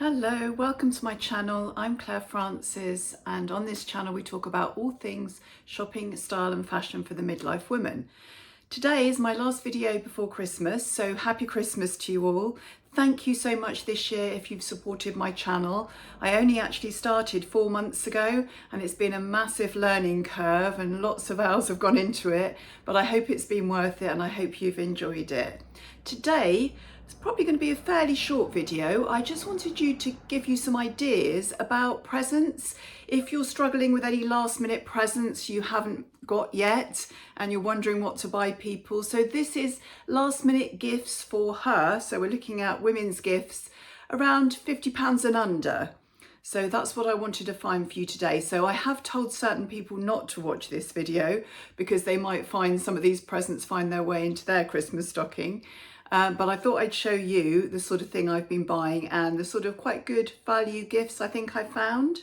Hello, welcome to my channel. I'm Claire Francis, and on this channel we talk about all things shopping, style and fashion for the midlife woman. Today is my last video before Christmas, so happy Christmas to you all. Thank you so much this year if you've supported my channel. I only actually started 4 months ago and it's been a massive learning curve and lots of hours have gone into it, but I hope it's been worth it and I hope you've enjoyed it. Today, it's probably going to be a fairly short video. I just wanted to give you some ideas about presents. If you're struggling with any last minute presents you haven't got yet and you're wondering what to buy people. So this is last minute gifts for her. So we're looking at women's gifts around £50 and under. So that's what I wanted to find for you today. So I have told certain people not to watch this video because they might find some of these presents find their way into their Christmas stocking. But I thought I'd show you the sort of thing I've been buying and the sort of quite good value gifts I think I found.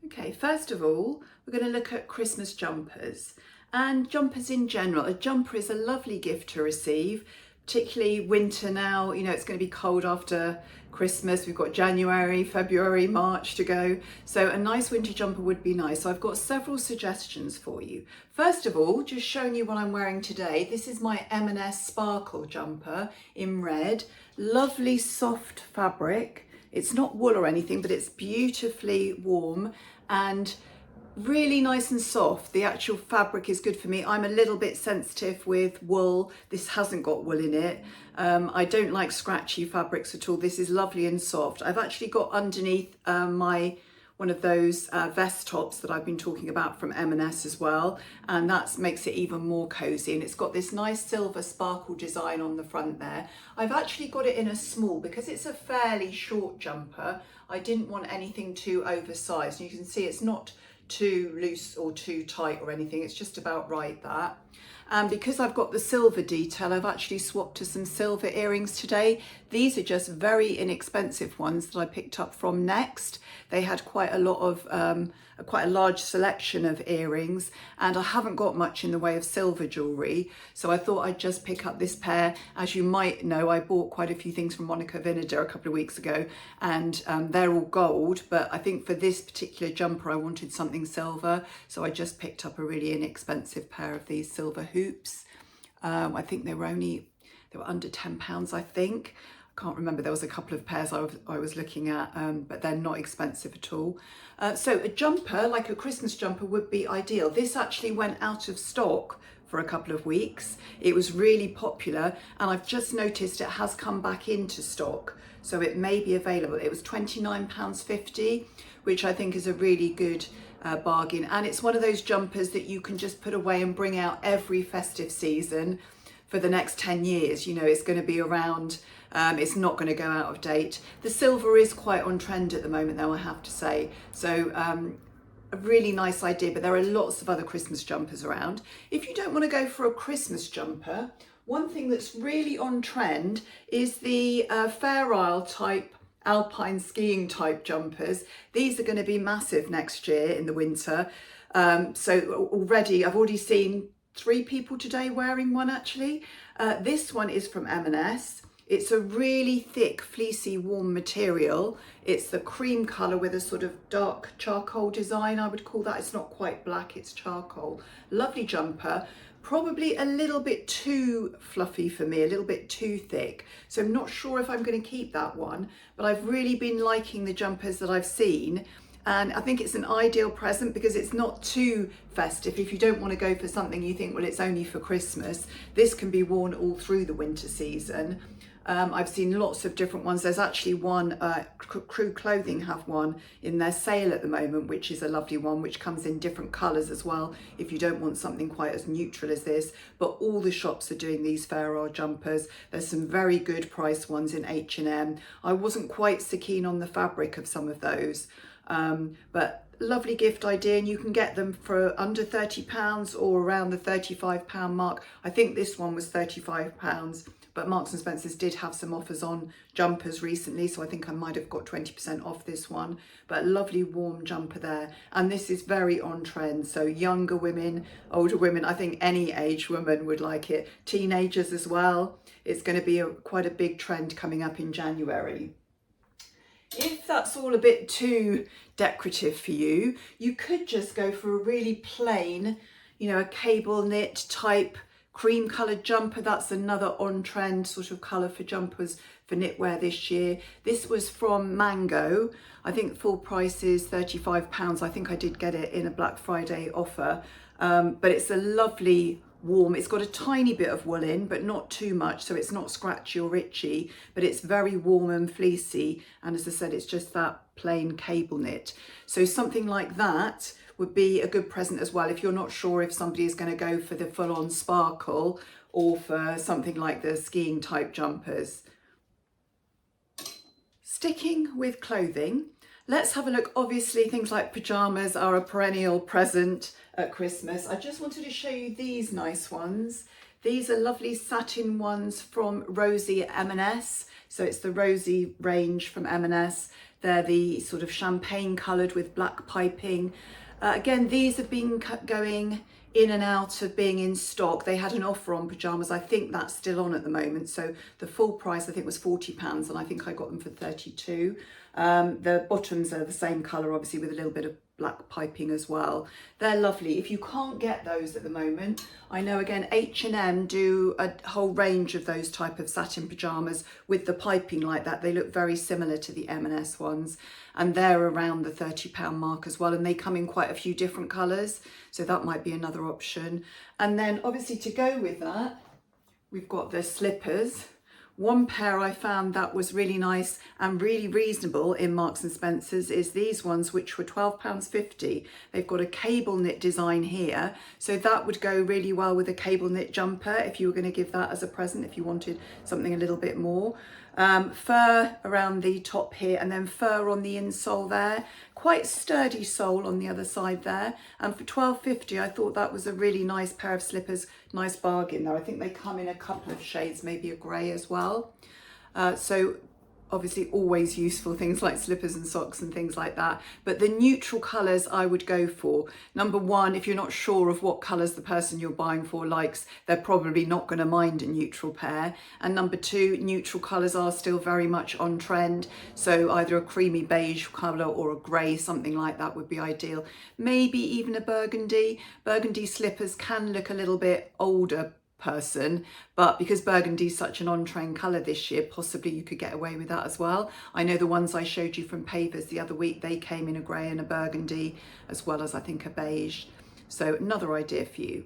Okay, first of all, we're going to look at Christmas jumpers and jumpers in general. A jumper is a lovely gift to receive, particularly winter now. You know, it's going to be cold after Christmas. We've got January, February, March to go. So a nice winter jumper would be nice. So I've got several suggestions for you. First of all, just showing you what I'm wearing today. This is my M&S Sparkle jumper in red. Lovely soft fabric. It's not wool or anything, but it's beautifully warm and really nice and soft. The actual fabric is good for me. I'm a little bit sensitive with wool. This hasn't got wool in it. I don't like scratchy fabrics at all. This is lovely and soft. I've actually got underneath one of those vest tops that I've been talking about from M&S as well, and that makes it even more cozy, and it's got this nice silver sparkle design on the front there. I've actually got it in a small because it's a fairly short jumper. I didn't want anything too oversized. You can see it's not too loose or too tight or anything, it's just about right that. And because I've got the silver detail, I've actually swapped to some silver earrings today. These are just very inexpensive ones that I picked up from Next. They had quite a lot of quite a large selection of earrings, and I haven't got much in the way of silver jewellery, so I thought I'd just pick up this pair. As you might know, I bought quite a few things from Monica Vinader a couple of weeks ago, and they're all gold, but I think for this particular jumper I wanted something silver, so I just picked up a really inexpensive pair of these silver hoops. I think they were under £10, I think. Can't remember, there was a couple of pairs I was looking at, but they're not expensive at all. So a jumper, like a Christmas jumper, would be ideal. This actually went out of stock for a couple of weeks. It was really popular, and I've just noticed it has come back into stock, so it may be available. It was £29.50, which I think is a really good bargain, and it's one of those jumpers that you can just put away and bring out every festive season for the next 10 years. You know, it's going to be around. It's not going to go out of date. The silver is quite on trend at the moment though, I have to say. So a really nice idea, but there are lots of other Christmas jumpers around. If you don't want to go for a Christmas jumper, one thing that's really on trend is the Fair Isle type alpine skiing type jumpers. These are going to be massive next year in the winter. So I've already seen 3 people today wearing one actually. This one is from M&S. It's a really thick, fleecy, warm material. It's the cream colour with a sort of dark charcoal design, I would call that. It's not quite black, it's charcoal. Lovely jumper. Probably a little bit too fluffy for me, a little bit too thick. So I'm not sure if I'm going to keep that one, but I've really been liking the jumpers that I've seen. And I think it's an ideal present because it's not too festive. If you don't want to go for something you think, well, it's only for Christmas, this can be worn all through the winter season. I've seen lots of different ones. There's actually one, Crew Clothing have one in their sale at the moment, which is a lovely one, which comes in different colours as well, if you don't want something quite as neutral as this. But all the shops are doing these Fair Isle jumpers. There's some very good price ones in H&M. I wasn't quite so keen on the fabric of some of those, but lovely gift idea, and you can get them for under £30 or around the £35 mark. I think this one was £35, but Marks and Spencer's did have some offers on jumpers recently, so I think I might have got 20% off this one. But a lovely warm jumper there, and this is very on trend, so younger women, older women, I think any age woman would like it, teenagers as well. It's going to be quite a big trend coming up in January. If that's all a bit too decorative for you, you could just go for a really plain, you know, a cable knit type cream coloured jumper. That's another on trend sort of colour for jumpers for knitwear this year. This was from Mango. I think full price is £35. I think I did get it in a Black Friday offer, but it's a lovely warm, it's got a tiny bit of wool in, but not too much, so it's not scratchy or itchy, but it's very warm and fleecy, and as I said, it's just that plain cable knit. So something like that would be a good present as well if you're not sure if somebody is going to go for the full-on sparkle or for something like the skiing type jumpers. Sticking with clothing, let's have a look. Obviously things like pyjamas are a perennial present at Christmas. I just wanted to show you these nice ones. These are lovely satin ones from Rosie at M&S. So it's the Rosie range from M&S. They're the sort of champagne coloured with black piping. Again, these have been going in and out of being in stock. They had an offer on pyjamas. I think that's still on at the moment. So the full price I think was £40 and I think I got them for 32. The bottoms are the same colour, obviously, with a little bit of black piping as well. They're lovely. If you can't get those at the moment, I know again H&M do a whole range of those type of satin pyjamas with the piping like that. They look very similar to the M&S ones, and they're around the £30 mark as well, and they come in quite a few different colours, so that might be another option. And then obviously to go with that, we've got the slippers. One pair I found that was really nice and really reasonable in Marks and Spencer's is these ones, which were £12.50. They've got a cable knit design here, so that would go really well with a cable knit jumper if you were going to give that as a present, if you wanted something a little bit more. Fur around the top here, and then fur on the insole there. Quite sturdy sole on the other side there. And for £12.50, I thought that was a really nice pair of slippers. Nice bargain there. I think they come in a couple of shades, maybe a grey as well. So obviously always useful, things like slippers and socks and things like that. But the neutral colours I would go for. Number one, if you're not sure of what colours the person you're buying for likes, they're probably not going to mind a neutral pair. And number two, neutral colours are still very much on trend. So either a creamy beige colour or a grey, something like that would be ideal. Maybe even a burgundy. Burgundy slippers can look a little bit older person, but because burgundy is such an on-trend colour this year, possibly you could get away with that as well. I know the ones I showed you from Pyjamas the other week, they came in a grey and a burgundy, as well as I think a beige. So another idea for you.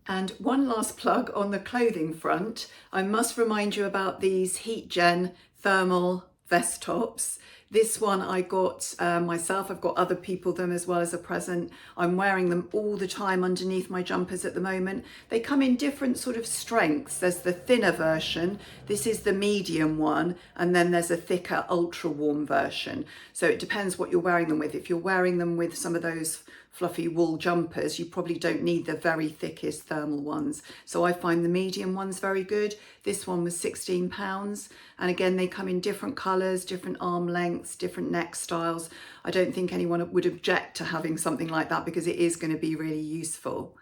And one last plug on the clothing front, I must remind you about these Heat Gen thermal vest tops. This one I got myself. I've got other people them as well as a present. I'm wearing them all the time underneath my jumpers at the moment. They come in different sort of strengths. There's the thinner version. This is the medium one. And then there's a thicker ultra warm version. So it depends what you're wearing them with. If you're wearing them with some of those fluffy wool jumpers, you probably don't need the very thickest thermal ones. So I find the medium ones very good. This one was £16. And again, they come in different colours, different arm lengths, different neck styles. I don't think anyone would object to having something like that because it is going to be really useful.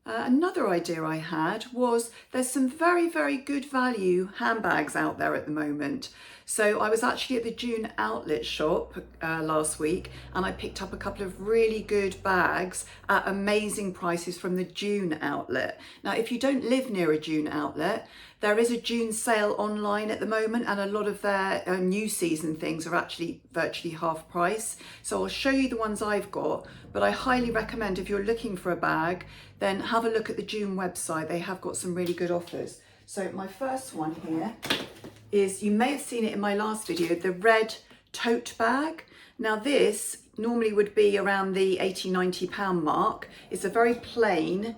Another idea I had was there's some very, very good value handbags out there at the moment. So I was actually at the Dune outlet shop last week, and I picked up a couple of really good bags at amazing prices from the Dune outlet. Now, if you don't live near a Dune outlet, there is a Dune sale online at the moment, and a lot of their new season things are actually virtually half price. So I'll show you the ones I've got, but I highly recommend if you're looking for a bag, then have a look at the Dune website. They have got some really good offers. So my first one here is, you may have seen it in my last video, the red tote bag. Now this normally would be around the £80–90 mark. It's a very plain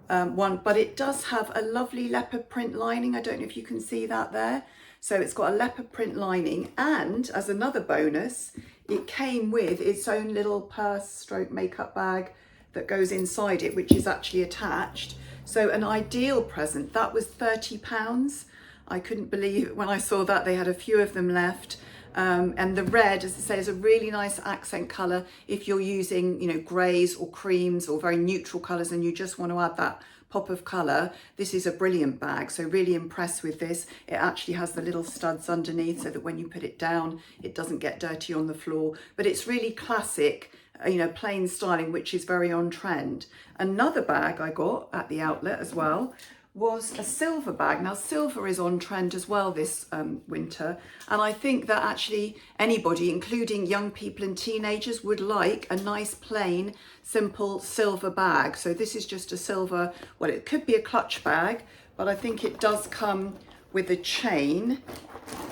one, but it does have a lovely leopard print lining. I don't know if you can see that there. So it's got a leopard print lining, and as another bonus, it came with its own little purse stroke makeup bag that goes inside it, which is actually attached. So an ideal present. That was £30. I couldn't believe it when I saw that. They had a few of them left. And the red, as I say, is a really nice accent colour if you're using, you know, greys or creams or very neutral colours and you just want to add that pop of colour, this is a brilliant bag. So really impressed with this. It actually has the little studs underneath so that when you put it down, it doesn't get dirty on the floor. But it's really classic, you know, plain styling, which is very on trend. Another bag I got at the outlet as well was a silver bag. Now silver is on trend as well this winter, and I think that actually anybody, including young people and teenagers, would like a nice plain simple silver bag. So this is just a silver, well, it could be a clutch bag, but I think it does come with a chain.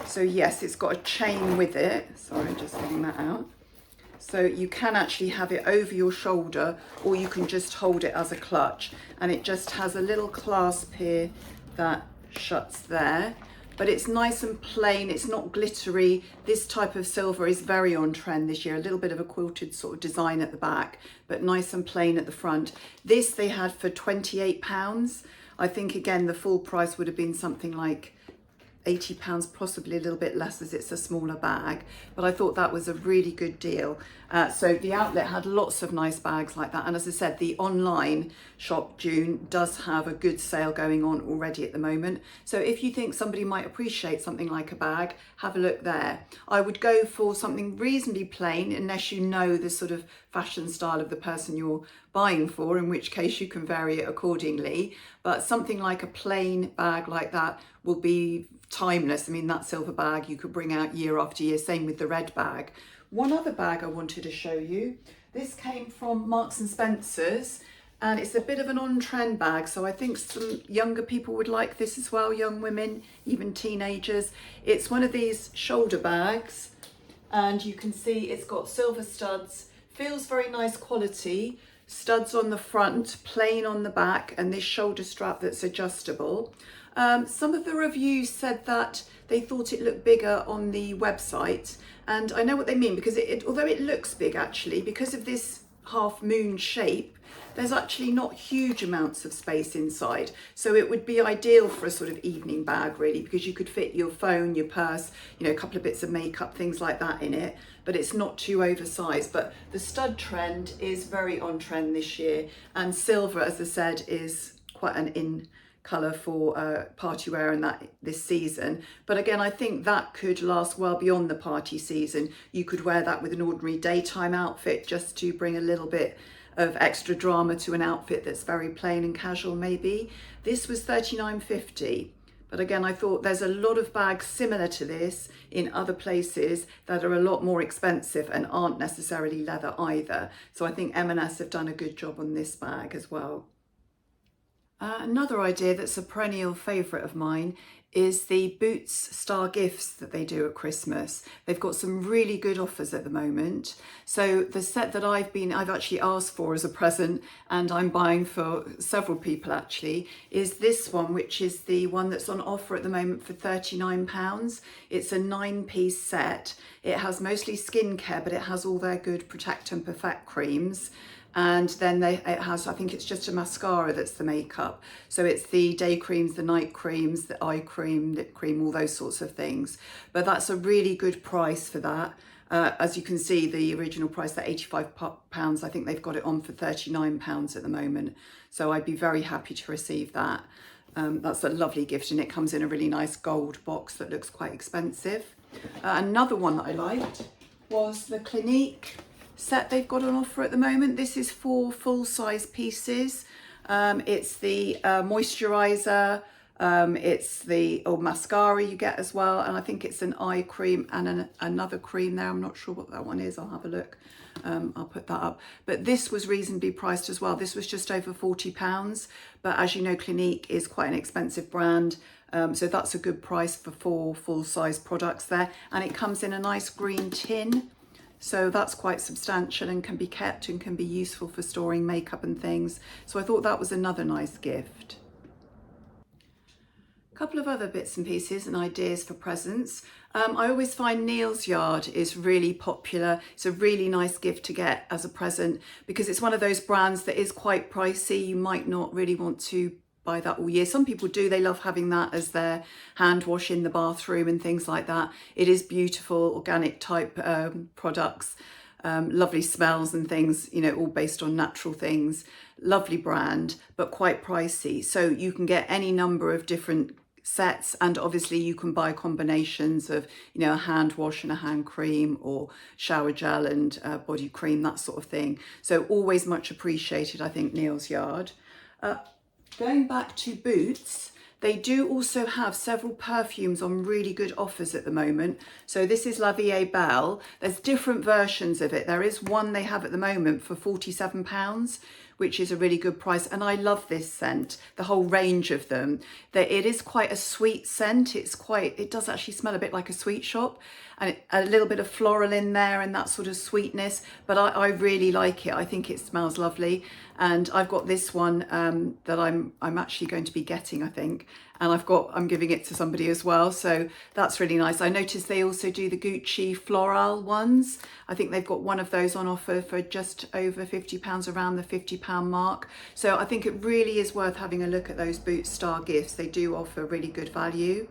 So yes, it's got a chain with it. Sorry, just getting that out. So you can actually have it over your shoulder, or you can just hold it as a clutch, and it just has a little clasp here that shuts there. But it's nice and plain, it's not glittery. This type of silver is very on trend this year, a little bit of a quilted sort of design at the back, but nice and plain at the front. This they had for £28. I think again the full price would have been something like £80, possibly a little bit less as it's a smaller bag, but I thought that was a really good deal. So the outlet had lots of nice bags like that, and as I said, the online shop Dune does have a good sale going on already at the moment. So if you think somebody might appreciate something like a bag, have a look there. I would go for something reasonably plain unless you know the sort of fashion style of the person you're buying for, in which case you can vary it accordingly. But something like a plain bag like that will be timeless. I mean, that silver bag you could bring out year after year, same with the red bag. One other bag I wanted to show you, this came from Marks and Spencer's, and it's a bit of an on-trend bag, so I think some younger people would like this as well, young women, even teenagers. It's one of these shoulder bags, and you can see it's got silver studs, feels very nice quality, studs on the front, plain on the back, and this shoulder strap that's adjustable. Some of the reviews said that they thought it looked bigger on the website, and I know what they mean, because although it looks big actually, because of this half moon shape, there's actually not huge amounts of space inside. So it would be ideal for a sort of evening bag really, because you could fit your phone, your purse, you know, a couple of bits of makeup, things like that in it, but it's not too oversized. But the stud trend is very on trend this year, and silver, as I said, is quite an in colour for party wear and that this season. But again, I think that could last well beyond the party season. You could wear that with an ordinary daytime outfit just to bring a little bit of extra drama to an outfit that's very plain and casual maybe. This was £39.50. But again, I thought there's a lot of bags similar to this in other places that are a lot more expensive and aren't necessarily leather either. So I think M&S have done a good job on this bag as well. Another idea that's a perennial favourite of mine is the Boots Star Gifts that they do at Christmas. They've got some really good offers at the moment. So the set that I've actually asked for as a present, and I'm buying for several people actually, is this one, which is the one that's on offer at the moment for £39. It's a 9-piece set. It has mostly skincare, but it has all their good Protect and Perfect creams. And then it has, I think it's just a mascara that's the makeup. So it's the day creams, the night creams, the eye cream, lip cream, all those sorts of things. But that's a really good price for that. As you can see, the original price, that £85, I think they've got it on for £39 at the moment. So I'd be very happy to receive that. That's a lovely gift, and it comes in a really nice gold box that looks quite expensive. Another one that I liked was the Clinique set they've got on offer at the moment. This is 4 full-size pieces. It's the moisturizer, it's the mascara you get as well, and I think it's an eye cream and another cream there. I'm not sure what that one is, I'll have a look. I'll put that up. But this was reasonably priced as well. This was just over £40, but as you know, Clinique is quite an expensive brand. So that's a good price for 4 full-size products there, and it comes in a nice green tin. So that's quite substantial and can be kept and can be useful for storing makeup and things. So I thought that was another nice gift. A couple of other bits and pieces and ideas for presents. I always find Neal's Yard is really popular. It's a really nice gift to get as a present because it's one of those brands that is quite pricey. You might not really want to buy that all year. Some people do, they love having that as their hand wash in the bathroom and things like that. It is beautiful, organic type products. lovely smells and things, you know, all based on natural things. Lovely brand, but quite pricey. So you can get any number of different sets, and obviously you can buy combinations of, you know, a hand wash and a hand cream, or shower gel and body cream, that sort of thing. So always much appreciated, I think, Neal's Yard. Going back to boots, they do also have several perfumes on really good offers at the moment. So this is La Vie Belle. There's different versions of it. There is one they have at the moment for £47, which is a really good price. And I love this scent, the whole range of them. It is quite a sweet scent. It does actually smell a bit like a sweet shop, and a little bit of floral in there and that sort of sweetness. But I really like it. I think it smells lovely. And I've got this one that I'm actually going to be getting, I think. And I'm giving it to somebody as well. So that's really nice. I noticed they also do the Gucci Floral ones. I think they've got one of those on offer for just over £50, around the £50 mark. So I think it really is worth having a look at those Boots Star gifts. They do offer really good value.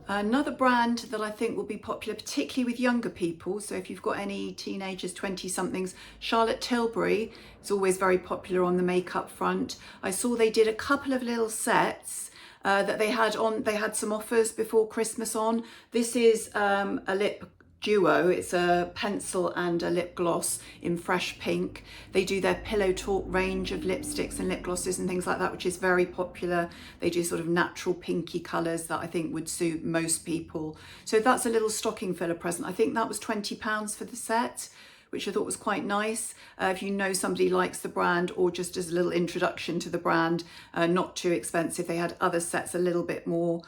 Another brand that I think will be popular, particularly with younger people, so if you've got any teenagers, 20-somethings, Charlotte Tilbury is always very popular on the makeup front. I saw they did a couple of little sets that they had on. They had some offers before Christmas on. This is a lip duo. It's a pencil and a lip gloss in fresh pink. They do their Pillow Talk range of lipsticks and lip glosses and things like that, which is very popular. They do sort of natural pinky colours that I think would suit most people. So that's a little stocking filler present. I think that was £20 for the set, which I thought was quite nice. If you know somebody likes the brand, or just as a little introduction to the brand, not too expensive. They had other sets a little bit more,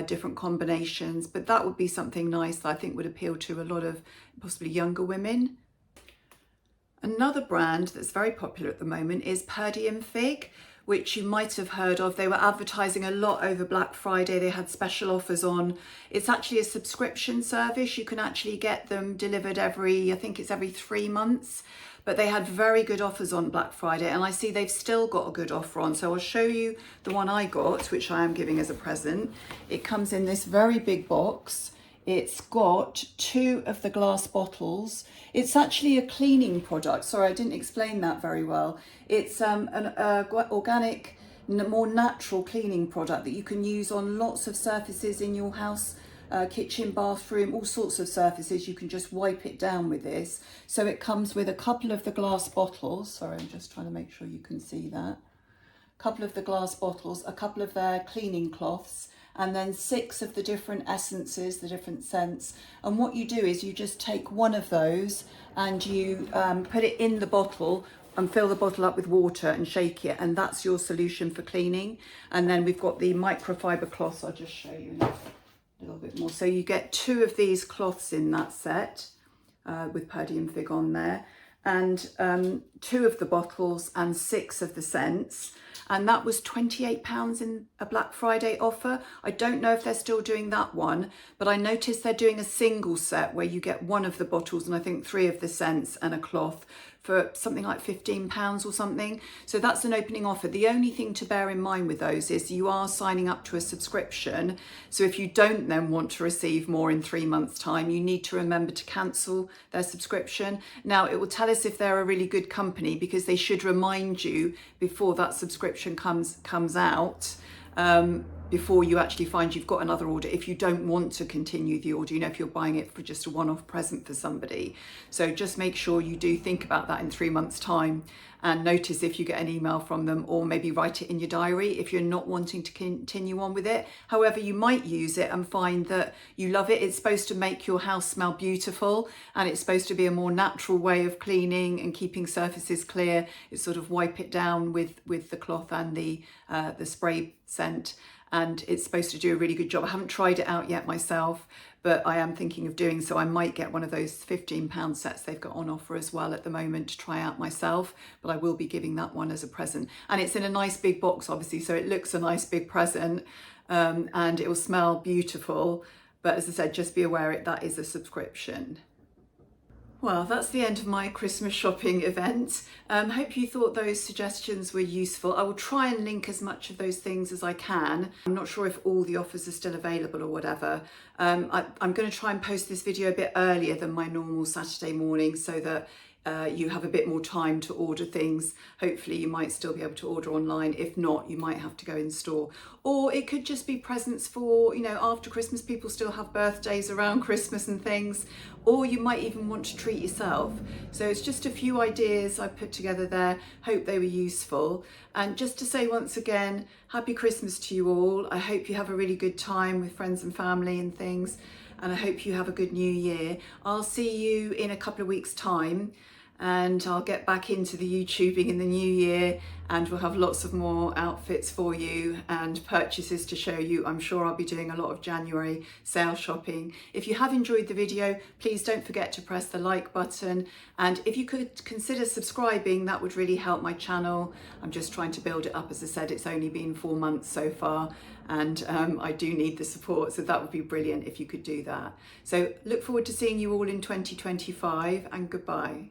different combinations, but that would be something nice that I think would appeal to a lot of possibly younger women. Another brand that's very popular at the moment is Parfum, which you might have heard of. They were advertising a lot over Black Friday. They had special offers on. It's actually a subscription service. You can actually get them delivered I think it's every 3 months. But they had very good offers on Black Friday, and I see they've still got a good offer on. So I'll show you the one I got, which I am giving as a present. It comes in this very big box. It's got 2 of the glass bottles. It's actually a cleaning product. Sorry, I didn't explain that very well. It's an organic, more natural cleaning product that you can use on lots of surfaces in your house, kitchen, bathroom, all sorts of surfaces. You can just wipe it down with this. So it comes with a couple of the glass bottles. Sorry, I'm just trying to make sure you can see that. A couple of the glass bottles, a couple of their cleaning cloths, and then 6 of the different essences, the different scents. And what you do is you just take one of those and you put it in the bottle and fill the bottle up with water and shake it, and that's your solution for cleaning. And then we've got the microfiber cloths. I'll just show you a little bit more. So you get 2 of these cloths in that set with Parfum on there, and 2 of the bottles and 6 of the scents. And that was £28 in a Black Friday offer. I don't know if they're still doing that one, but I noticed they're doing a single set where you get 1 of the bottles and I think 3 of the scents and a cloth for something like £15 or something. So that's an opening offer. The only thing to bear in mind with those is you are signing up to a subscription. So if you don't then want to receive more in 3 months' time, you need to remember to cancel their subscription. Now, it will tell us if they're a really good company, because they should remind you before that subscription comes out, before you actually find you've got another order, if you don't want to continue the order, you know, if you're buying it for just a one-off present for somebody. So just make sure you do think about that in 3 months' time, and notice if you get an email from them, or maybe write it in your diary if you're not wanting to continue on with it. However, you might use it and find that you love it. It's supposed to make your house smell beautiful, and it's supposed to be a more natural way of cleaning and keeping surfaces clear. It's sort of wipe it down with the cloth and the spray scent, and it's supposed to do a really good job. I haven't tried it out yet myself, but I am thinking of doing so. I might get one of those £15 sets they've got on offer as well at the moment to try out myself, but I will be giving that one as a present. And it's in a nice big box, obviously, so it looks a nice big present, and it will smell beautiful. But as I said, just be aware that is a subscription. Well, that's the end of my Christmas shopping event. Hope you thought those suggestions were useful. I will try and link as much of those things as I can. I'm not sure if all the offers are still available or whatever. I'm going to try and post this video a bit earlier than my normal Saturday morning so that you have a bit more time to order things. Hopefully you might still be able to order online. If not, you might have to go in store. Or it could just be presents for, you know, after Christmas. People still have birthdays around Christmas and things. Or you might even want to treat yourself. So it's just a few ideas I put together there. Hope they were useful. And just to say once again, happy Christmas to you all. I hope you have a really good time with friends and family and things. And I hope you have a good new year. I'll see you in a couple of weeks' time, and I'll get back into the YouTubing in the new year, and we'll have lots of more outfits for you and purchases to show you. I'm sure I'll be doing a lot of January sale shopping. If you have enjoyed the video, please don't forget to press the like button, and if you could consider subscribing, that would really help my channel. I'm just trying to build it up. As I said, it's only been 4 months so far, and I do need the support, so that would be brilliant if you could do that. So look forward to seeing you all in 2025, and goodbye.